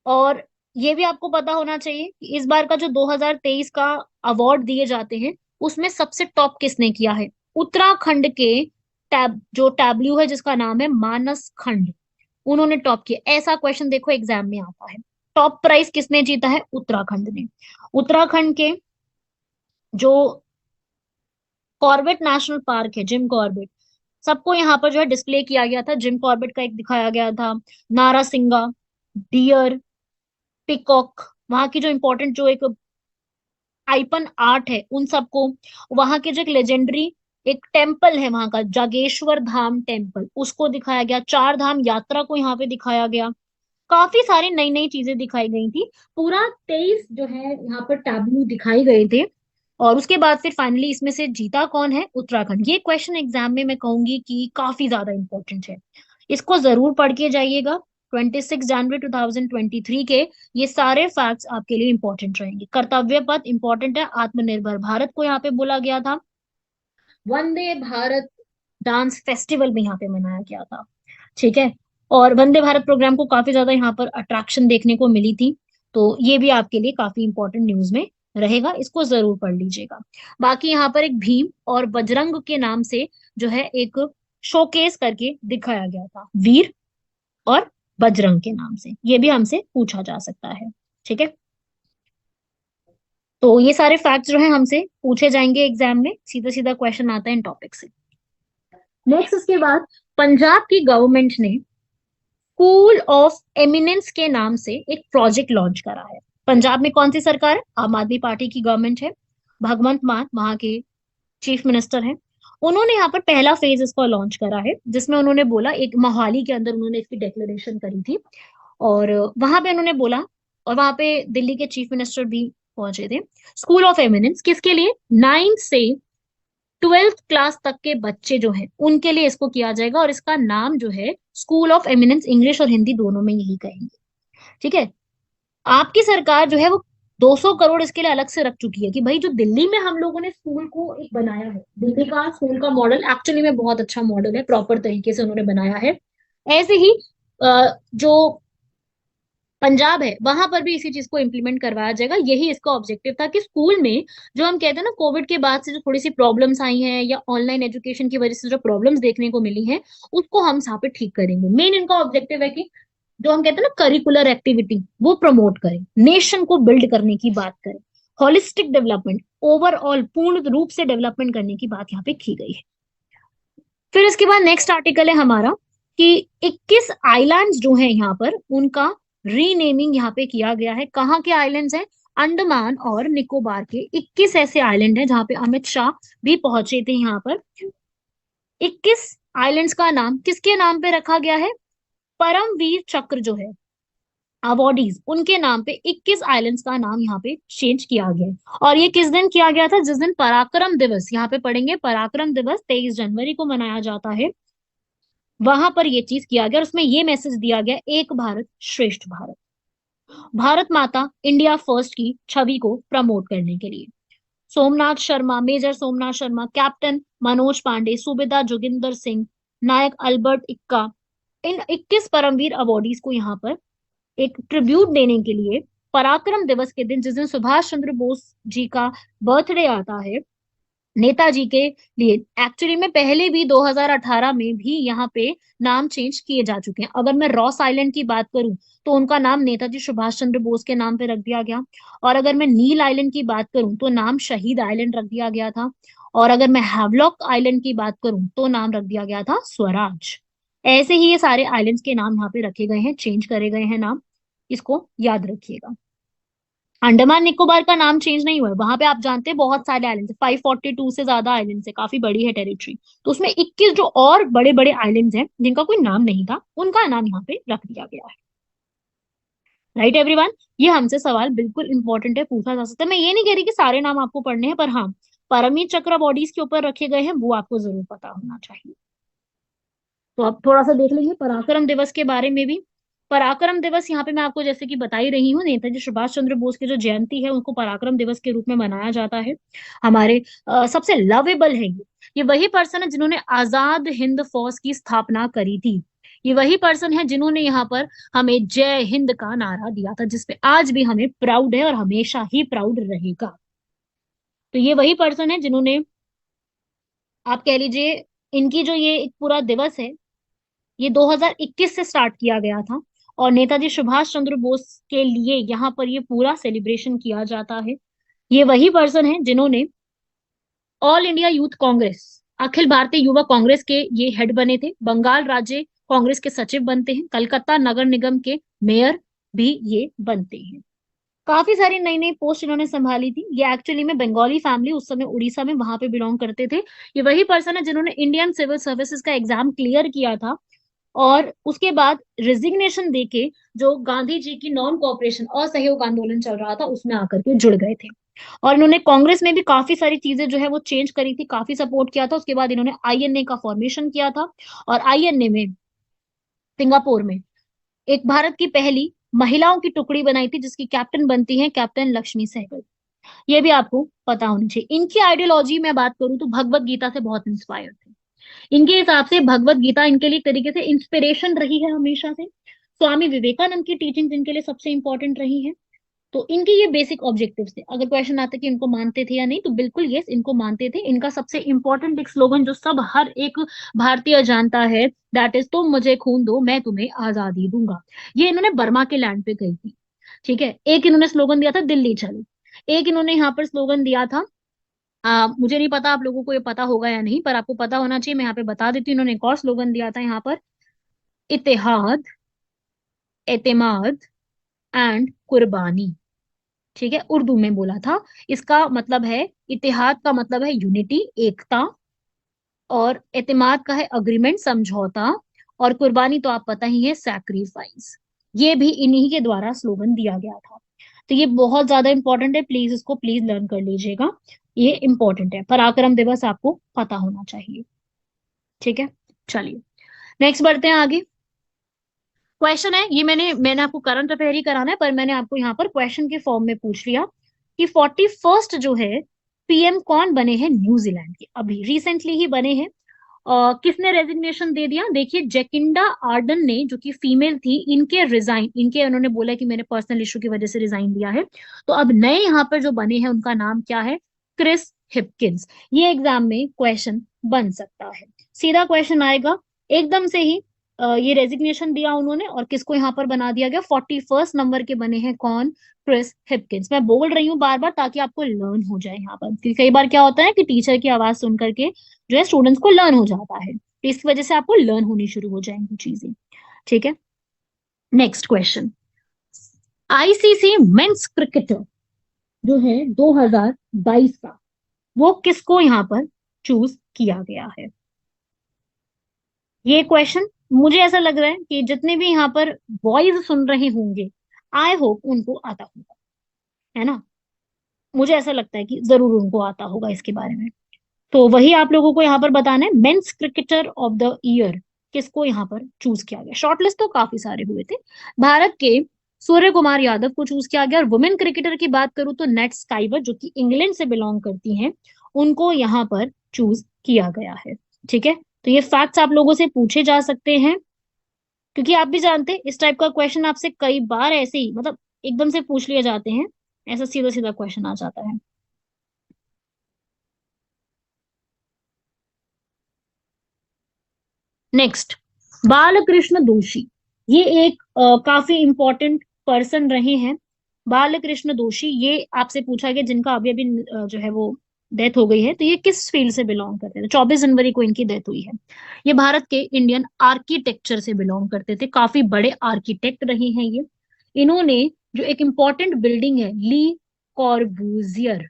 और ये भी आपको पता होना चाहिए कि इस बार का जो 2023 का अवार्ड दिए जाते हैं उसमें सबसे टॉप किसने किया है? उत्तराखंड के जो टैब्ल्यू है जिसका नाम है मानस खंड, उन्होंने टॉप किया। ऐसा क्वेश्चन देखो एग्जाम में आता है। टॉप प्राइज किसने जीता है? उत्तराखंड ने। उत्तराखंड के जो कॉर्बेट नेशनल पार्क है, जिम कॉर्बेट, सबको यहाँ पर जो है डिस्प्ले किया गया था। जिम कॉर्बेट का एक दिखाया गया था, नारासिंगा, डियर, पिकॉक, वहां की जो इंपॉर्टेंट जो एक आइपन आर्ट है उन सबको, वहां के जो एक लेजेंडरी एक टेम्पल है वहां का, जागेश्वर धाम टेम्पल, उसको दिखाया गया। 4 धाम यात्रा को यहाँ पे दिखाया गया। काफी सारी नई नई चीजें दिखाई गई थी। पूरा 23 जो है यहाँ पर टैब्लू दिखाई गए थे। और उसके बाद फिर फाइनली इसमें से जीता कौन है? उत्तराखंड। ये क्वेश्चन एग्जाम में मैं कहूंगी कि काफी ज्यादा इंपॉर्टेंट है, इसको जरूर पढ़ के जाइएगा। 26 जनवरी 2023 के ये सारे फैक्ट्स आपके लिए इंपॉर्टेंट रहेंगे। कर्तव्य पथ इंपॉर्टेंट है, आत्मनिर्भर भारत को यहाँ पे बोला गया था, वंदे भारत डांस फेस्टिवल भी यहाँ पे मनाया गया था। ठीक है। और वंदे भारत प्रोग्राम को काफी ज्यादा यहाँ पर अट्रैक्शन देखने को मिली थी। तो ये भी आपके लिए काफी इंपॉर्टेंट न्यूज में रहेगा, इसको जरूर पढ़ लीजिएगा। बाकी यहाँ पर एक भीम और बजरंग के नाम से जो है एक शोकेस करके दिखाया गया था, वीर और बजरंग के नाम से, ये भी हमसे पूछा जा सकता है। ठीक है। तो ये सारे फैक्ट्स जो है हमसे पूछे जाएंगे एग्जाम में, सीधा सीधा क्वेश्चन आता है इन टॉपिक से। नेक्स्ट उसके बाद पंजाब की गवर्नमेंट ने स्कूल ऑफ एमिनेंस के नाम से एक प्रोजेक्ट लॉन्च करा है। पंजाब में कौन सी सरकार है? आम आदमी पार्टी की गवर्नमेंट है। भगवंत मान वहां के चीफ मिनिस्टर हैं। उन्होंने यहाँ पर पहला फेज इसको लॉन्च करा है, जिसमें उन्होंने बोला, एक मोहाली के अंदर उन्होंने इसकी डिक्लेरेशन करी थी। और वहां पे उन्होंने बोला, और वहां पे दिल्ली के चीफ मिनिस्टर भी पहुंचे थे, स्कूल ऑफ एमिनेंस किसके लिए? 9 से 12th क्लास तक के बच्चे जो हैं उनके लिए इसको किया जाएगा, और इसका नाम जो है स्कूल ऑफ एमिनेंस, इंग्लिश और हिंदी दोनों में यही कहेंगे। ठीक है। आपकी सरकार जो है वो 200 करोड़ इसके लिए अलग से रख चुकी है कि भाई जो दिल्ली में हम लोगों ने स्कूल को एक बनाया है, दिल्ली का स्कूल का मॉडल एक्चुअली में बहुत अच्छा मॉडल है, प्रॉपर तरीके से उन्होंने बनाया है। ऐसे ही जो पंजाब है वहां पर भी इसी चीज को इम्प्लीमेंट करवाया जाएगा। यही इसका ऑब्जेक्टिव था कि स्कूल में जो हम कहते हैं ना, कोविड के बाद से जो थोड़ी सी प्रॉब्लम्स आई हैं या ऑनलाइन एजुकेशन की वजह से जो प्रॉब्लम्स देखने को मिली हैं, उसको हम यहाँ पे ठीक करेंगे। मेन इनका ऑब्जेक्टिव है कि जो हम कहते हैं ना करिकुलर एक्टिविटी, वो प्रमोट करें, नेशन को बिल्ड करने की बात करें, होलिस्टिक डेवलपमेंट, ओवरऑल पूर्ण रूप से डेवलपमेंट करने की बात यहाँ पे की गई है। फिर इसके बाद नेक्स्ट आर्टिकल है हमारा कि 21 आइलैंड्स जो है यहाँ पर उनका रीनेमिंग यहाँ पे किया गया है। कहाँ के आइलैंड्स हैं? अंडमान और निकोबार के 21 ऐसे आइलैंड हैं जहाँ पे अमित शाह भी पहुंचे थे। यहाँ पर 21 आइलैंड्स का नाम किसके नाम पे रखा गया है? परमवीर चक्र जो है अवॉर्डीज, उनके नाम पे 21 आइलैंड्स का नाम यहाँ पे चेंज किया गया है। और ये किस दिन किया गया था? जिस दिन पराक्रम दिवस, यहाँ पे पढ़ेंगे, पराक्रम दिवस 23 जनवरी को मनाया जाता है, वहां पर ये चीज किया गया। और उसमें ये मैसेज दिया गया, एक भारत श्रेष्ठ भारत, भारत माता इंडिया फर्स्ट की छवि को प्रमोट करने के लिए। सोमनाथ शर्मा, मेजर सोमनाथ शर्मा, कैप्टन मनोज पांडे, सूबेदार जोगिंदर सिंह, नायक अल्बर्ट इक्का, इन 21 परमवीर अवॉर्डीज को यहाँ पर एक ट्रिब्यूट देने के लिए पराक्रम दिवस के दिन, जिस दिन सुभाष चंद्र बोस जी का बर्थडे आता है, नेताजी के लिए एक्चुअली में पहले भी 2018 में भी यहाँ पे नाम चेंज किए जा चुके हैं। अगर मैं रॉस आइलैंड की बात करूं तो उनका नाम नेताजी सुभाष चंद्र बोस के नाम पे रख दिया गया। और अगर मैं नील आइलैंड की बात करूं तो नाम शहीद आइलैंड रख दिया गया था। और अगर मैं हैवलॉक आइलैंड की बात करूं तो नाम रख दिया गया था स्वराज। ऐसे ही ये सारे आइलैंड्स के नाम यहाँ पे रखे गए हैं, चेंज करे गए हैं नाम, इसको याद रखिएगा। अंडमान निकोबार का नाम चेंज नहीं हुआ है, वहां पे आप जानते हैं बहुत सारे आइलैंड है, 542 से ज्यादा आइलैंड है, काफी बड़ी है टेरिटरी। तो उसमें 21 जो और बड़े बड़े आइलैंड्स हैं जिनका कोई नाम नहीं था, उनका नाम यहाँ पे रख दिया गया है। राइट एवरीवन, ये हमसे सवाल बिल्कुल इंपॉर्टेंट है, पूछा जा सकता है। मैं ये नहीं कह रही कि सारे नाम आपको पढ़ने हैं, पर हाँ, परमीत चक्र बॉडीज के ऊपर रखे गए हैं वो आपको जरूर पता होना चाहिए। तो अब थोड़ा सा देख लेंगे पराक्रम दिवस के बारे में भी। पराक्रम दिवस यहाँ पे मैं आपको जैसे कि बता ही रही हूँ, नेताजी सुभाष चंद्र बोस की जो जयंती है उनको पराक्रम दिवस के रूप में मनाया जाता है। हमारे सबसे लवेबल है ये वही पर्सन है जिन्होंने आजाद हिंद फौज की स्थापना करी थी। ये वही पर्सन है जिन्होंने यहाँ पर हमें जय हिंद का नारा दिया था, जिसपे आज भी हमें प्राउड है और हमेशा ही प्राउड रहेगा। तो ये वही पर्सन है जिन्होंने, आप कह लीजिए, इनकी जो ये एक पूरा दिवस है ये 2021 से स्टार्ट किया गया था। और नेताजी सुभाष चंद्र बोस के लिए यहाँ पर ये पूरा सेलिब्रेशन किया जाता है। ये वही पर्सन है जिन्होंने all India youth Congress, Akhil Bharatiya Yuva Congress के ये हेड बने थे, बंगाल राज्य कांग्रेस के सचिव बनते हैं, कलकत्ता नगर निगम के मेयर भी ये बनते हैं। काफी सारी नई नई पोस्ट इन्होंने संभाली थी। ये एक्चुअली में बंगाली फैमिली, उस समय उड़ीसा में वहां पे बिलोंग करते थे। ये वही पर्सन है जिन्होंने इंडियन सिविल सर्विसेज का एग्जाम क्लियर किया था और उसके बाद रिजिग्नेशन देके जो गांधी जी की नॉन कोऑपरेशन असहयोग आंदोलन चल रहा था उसमें आकर के जुड़ गए थे। और इन्होंने कांग्रेस में भी काफी सारी चीजें जो है वो चेंज करी थी, काफी सपोर्ट किया था। उसके बाद इन्होंने आईएनए का फॉर्मेशन किया था और आईएनए में सिंगापुर में एक भारत की पहली महिलाओं की टुकड़ी बनाई थी जिसकी कैप्टन बनती है कैप्टन लक्ष्मी सहगल। ये भी आपको पता होनी चाहिए। इनकी आइडियोलॉजी में बात करूं तो भगवत गीता से बहुत इंस्पायर थे। इनके हिसाब से भगवत गीता इनके लिए एक तरीके से इंस्पिरेशन रही है हमेशा से। स्वामी विवेकानंद की टीचिंग्स इनके लिए सबसे इंपॉर्टेंट रही है। तो इनके ये बेसिक ऑब्जेक्टिव्स थे। अगर क्वेश्चन आता कि इनको मानते थे या नहीं, तो बिल्कुल यस, इनको मानते थे। इनका सबसे इंपॉर्टेंट एक स्लोगन जो सब हर एक भारतीय जानता है, दैट इज तुम मुझे खून दो मैं तुम्हें आजादी दूंगा। ये इन्होंने बर्मा के लैंड पे कही थी। ठीक है। एक इन्होंने स्लोगन दिया था दिल्ली चलो। एक इन्होंने यहाँ पर स्लोगन दिया था, मुझे नहीं पता आप लोगों को ये पता होगा या नहीं, पर आपको पता होना चाहिए, मैं यहाँ पे बता देती हूँ। इन्होंने एक और स्लोगन दिया था यहाँ पर, इतिहाद, एतेमाद एंड कुर्बानी। ठीक है, उर्दू में बोला था। इसका मतलब है, इतिहाद का मतलब है यूनिटी, एकता, और एतमाद का है अग्रीमेंट, समझौता, और कुर्बानी तो आप पता ही है, सैक्रिफाइस। ये भी इन्हीं के द्वारा स्लोगन दिया गया था। तो ये बहुत ज्यादा इंपॉर्टेंट है, प्लीज इसको प्लीज लर्न कर लीजिएगा। ये इंपॉर्टेंट है। पराक्रम दिवस आपको पता होना चाहिए। ठीक है, चलिए नेक्स्ट बढ़ते हैं आगे। क्वेश्चन है, ये मैंने आपको करंट अफेयर ही कराना है, पर मैंने आपको यहाँ पर क्वेश्चन के फॉर्म में पूछ लिया कि 41st जो है पीएम कौन बने हैं न्यूजीलैंड के, अभी रिसेंटली ही बने हैं। किसने रेजिग्नेशन दे दिया? देखिए, जैकिंडा आर्डन ने, जो कि फीमेल थी, इनके उन्होंने बोला कि मैंने पर्सनल इशू की वजह से रिजाइन दिया है। तो अब नए यहाँ पर जो बने हैं उनका नाम क्या है? Chris Hipkins. ये एग्जाम में क्वेश्चन बन सकता है, सीधा क्वेश्चन आएगा एकदम से ही। ये रेजिग्नेशन दिया उन्होंने, और किसको यहाँ पर बना दिया गया? 41st नंबर के बने हैं कौन? Chris Hipkins. मैं बोल रही हूँ बार बार ताकि आपको लर्न हो जाए यहाँ पर, क्योंकि कई बार क्या होता है कि टीचर की आवाज सुन करके जो है स्टूडेंट्स को लर्न हो जाता है, तो इस वजह से आपको लर्न होनी शुरू हो जाएंगी चीजें। ठीक है, next question. ICC men's cricketer जो है 2022 का, वो किसको यहाँ पर चूज किया गया है? ये क्वेश्चन, मुझे ऐसा लग रहा है कि जितने भी यहाँ पर बॉयज सुन रहे होंगे, आई होप उनको आता होगा, है ना? मुझे ऐसा लगता है कि जरूर उनको आता होगा इसके बारे में। तो वही आप लोगों को यहाँ पर बताना है, men's cricketer of the year किसको यहाँ पर चूज किया गया। शॉर्टलिस्ट तो काफी सारे हुए थे। भारत के सूर्य कुमार यादव को चूज किया गया। और वुमेन क्रिकेटर की बात करूं तो नेट स्काइवर, जो कि इंग्लैंड से बिलोंग करती हैं, उनको यहाँ पर चूज किया गया है। ठीक है, तो ये फैक्ट्स आप लोगों से पूछे जा सकते हैं, क्योंकि आप भी जानते हैं इस टाइप का क्वेश्चन आपसे कई बार ऐसे ही मतलब एकदम से पूछ लिए जाते हैं, ऐसा सीधा सीधा क्वेश्चन आ जाता है। नेक्स्ट, बालकृष्ण दोषी। ये एक काफी इंपॉर्टेंट पर्सन रहे हैं। बालकृष्ण दोषी, ये आपसे पूछा गया, जिनका अभी अभी जो है वो डेथ हो गई है। तो ये किस फील्ड से बिलोंग करते थे? 24 जनवरी को इनकी डेथ हुई है। ये भारत के इंडियन आर्किटेक्चर से बिलोंग करते थे, काफी बड़े आर्किटेक्ट रहे हैं ये। इन्होंने जो एक इम्पोर्टेंट बिल्डिंग है, कॉर्बूजियर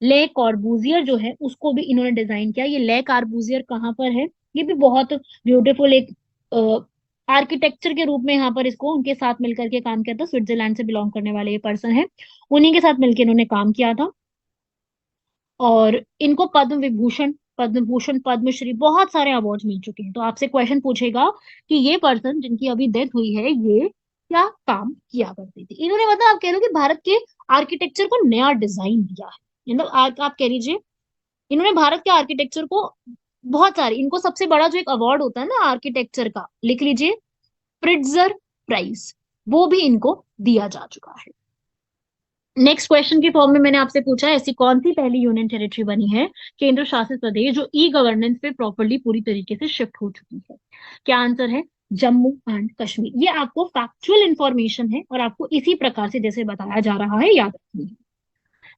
ले कॉर्बूजियर जो है, उसको भी इन्होंने डिजाइन किया। ये ले कॉर्बूजियर कहाँ पर है? ये भी बहुत ब्यूटीफुल एक आर्किटेक्चर के रूप में यहाँ पर इसको उनके साथ मिलकर के काम किया था। स्विट्जरलैंड से बिलोंग करने वाले ये पर्सन है, उन्हीं के साथ मिलकर इन्होंने काम किया था। और इनको पद्म विभूषण, पद्म भूषण, पद्मश्री, बहुत सारे अवार्ड मिल चुके हैं। तो आपसे क्वेश्चन पूछेगा कि ये पर्सन जिनकी अभी डेथ हुई है, ये क्या काम किया करती थी? इन्होंने, मतलब आप कह लो कि भारत के आर्किटेक्चर को नया डिजाइन दिया है। मतलब आप कह लीजिए, इन्होंने भारत के आर्किटेक्चर को बहुत सारे, इनको सबसे बड़ा जो एक अवार्ड होता है ना आर्किटेक्चर का, लिख लीजिए, प्रिट्जर प्राइज, वो भी इनको दिया जा चुका है। नेक्स्ट क्वेश्चन के फॉर्म में मैंने आपसे पूछा है, ऐसी कौन सी पहली यूनियन टेरिटरी बनी है, केंद्र शासित प्रदेश, जो ई गवर्नेंस पे प्रॉपरली पूरी तरीके से शिफ्ट हो चुकी है? क्या आंसर है? जम्मू एंड कश्मीर। ये आपको फैक्चुअल इंफॉर्मेशन है और आपको इसी प्रकार से जैसे बताया जा रहा है याद रखनी है।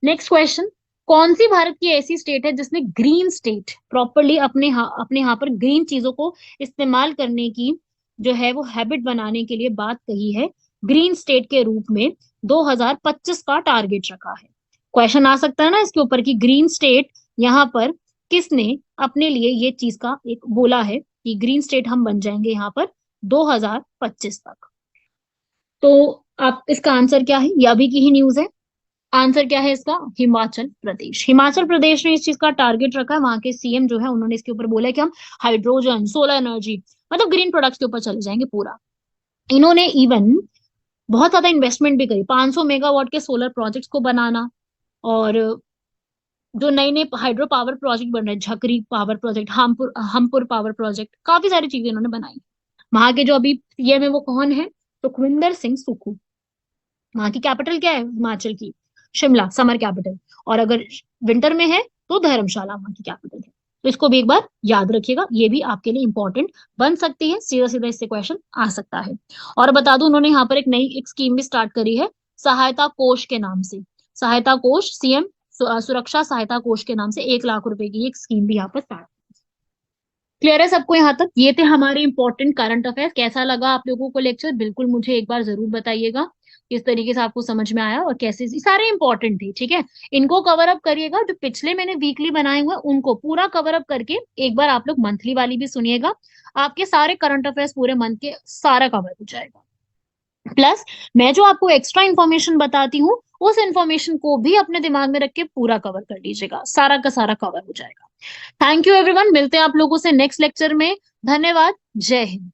नेक्स्ट क्वेश्चन, कौन सी भारत की ऐसी स्टेट है जिसने ग्रीन स्टेट प्रॉपरली अपने यहाँ पर ग्रीन चीजों को इस्तेमाल करने की जो है वो हैबिट बनाने के लिए बात कही है, ग्रीन स्टेट के रूप में 2025 का टारगेट रखा है? क्वेश्चन आ सकता है ना इसके ऊपर कि ग्रीन स्टेट यहाँ पर किसने अपने लिए ये चीज का एक बोला है कि ग्रीन स्टेट हम बन जाएंगे यहाँ पर 2025 तक। तो आप इसका आंसर क्या है? ये अभी की ही न्यूज है। आंसर क्या है इसका? हिमाचल प्रदेश। हिमाचल प्रदेश ने इस चीज का टारगेट रखा है। वहां के सीएम जो है उन्होंने इसके ऊपर बोला है कि हम हाइड्रोजन, सोलर एनर्जी, मतलब ग्रीन प्रोडक्ट्स के ऊपर चले जाएंगे पूरा। इन्होंने इवन बहुत ज्यादा इन्वेस्टमेंट भी करी, 500 मेगावाट के सोलर प्रोजेक्ट्स को बनाना, और जो नए नए हाइड्रो पावर प्रोजेक्ट बन रहे हैं, झकरी पावर प्रोजेक्ट, हमपुर पावर प्रोजेक्ट, काफी सारी चीजें इन्होंने बनाई। वहां के जो अभी सीएम है वो कौन है? सुखविंदर सिंह सुक्खू। वहां की कैपिटल क्या है हिमाचल की? Shimla, summer capital. और अगर विंटर में है तो धर्मशाला वहां की कैपिटल है। तो इसको भी एक बार याद रखिएगा, ये भी आपके लिए इंपॉर्टेंट बन सकती है, सीधा सीधा इससे क्वेश्चन आ सकता है। और बता दूं, उन्होंने यहाँ पर एक स्कीम भी स्टार्ट करी है, सहायता कोष के नाम से। सहायता कोष, सीएम सुरक्षा सहायता कोष के नाम से 1 लाख रुपए की एक स्कीम भी यहाँ पर स्टार्ट। क्लियर है सबको यहाँ तक? ये थे हमारे इंपॉर्टेंट करंट अफेयर। कैसा लगा आप लोगों को लेक्चर, बिल्कुल मुझे एक बार जरूर बताइएगा किस तरीके से आपको समझ में आया और कैसे। सारे इंपॉर्टेंट थे, ठीक है। इनको कवर अप करिएगा, जो पिछले मैंने वीकली बनाए हुए उनको पूरा कवर अप करके एक बार आप लोग मंथली वाली भी सुनिएगा। आपके सारे करंट अफेयर्स पूरे मंथ के सारा कवर हो जाएगा। प्लस मैं जो आपको एक्स्ट्रा इन्फॉर्मेशन बताती हूँ, उस इन्फॉर्मेशन को भी अपने दिमाग में रख के पूरा कवर कर लीजिएगा, सारा का सारा कवर हो जाएगा। थैंक यू एवरीवन, मिलते हैं आप लोगों से नेक्स्ट लेक्चर में। धन्यवाद, जय हिंद।